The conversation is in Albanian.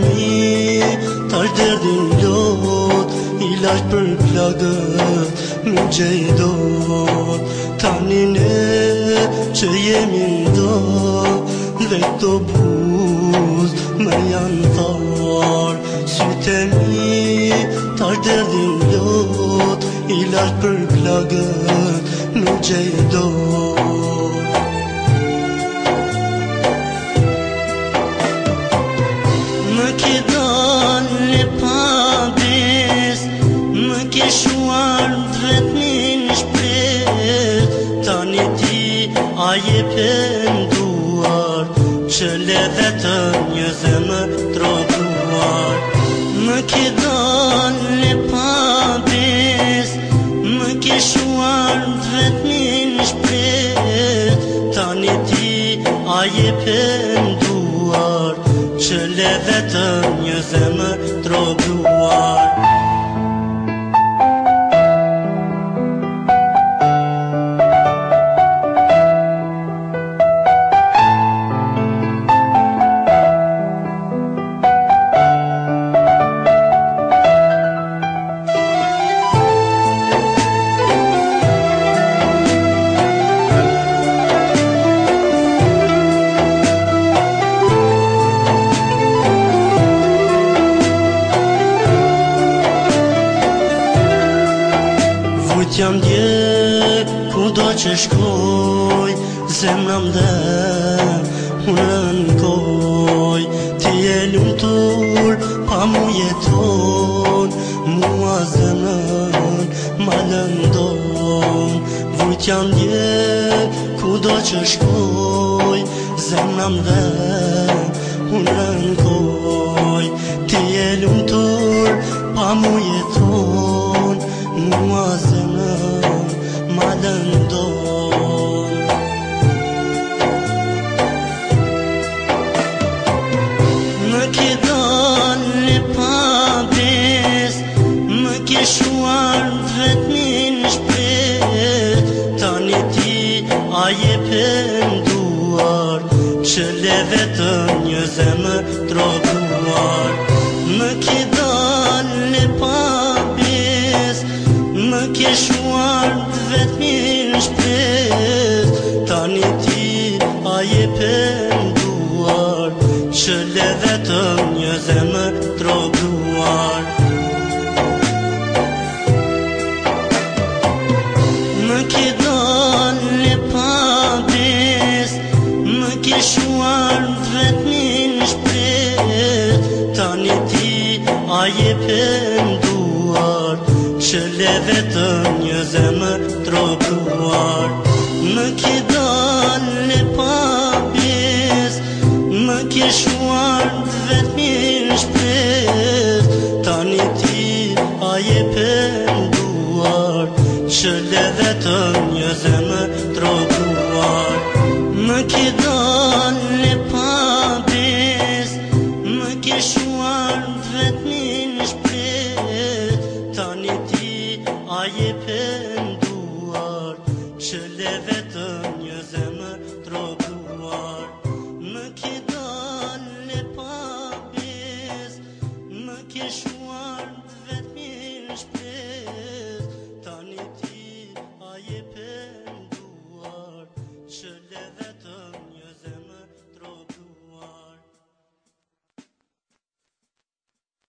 mi tash derdin lot, ilaç për plagët nuk gjej dot. Tani ne që jemi ndo dhe këto buz me janë tharë. Sytë mi tash derdin lot, ilaç për plagët nuk gjej dot. Më ke dalë pa bes, më ke shuar vetmin shpres. Tani ti a je penduar, që le vetëm një zemër trotuar. Më ke dalë pa bes, më ke shuar vetmin shpres. Tani ti a je penduar, që le vetëm një zemër trotuar. Jam dje, ku do që shkoj, zemra mdhe, unë rënkoj. Ti e lumtur, pa mu jeton, mua zemrën ma lëndon. Vujt jam dje, ku do që shkoj, zemra mdhe, unë rënkoj. Ti e lumtur, pa mu jeton, mua zemrën ma lëndon. Më ke dalë pa bes, më ke shuar vetmin shpres. Tani ti a je penduar, që le vetëm një zemër trotuar. Më ke dalë pa bes, më ke shuar vetmin shpres. Tani ti a je penduar, që le vetëm një zemër trotuar. Më ke dalë pa bes, më ke shuar vetmin shpres. Tani ti a je penduar, që le vetëm një zemër trotuar. Më ke dalë pa bes, më ke shuar vetmin shpres. Tani ti a je penduar, që le vetëm një zemër trotuar. Më ke dalë pa bes, më ke shuar vetmin shpres. Tani ti a je penduar, që le vetëm një zemër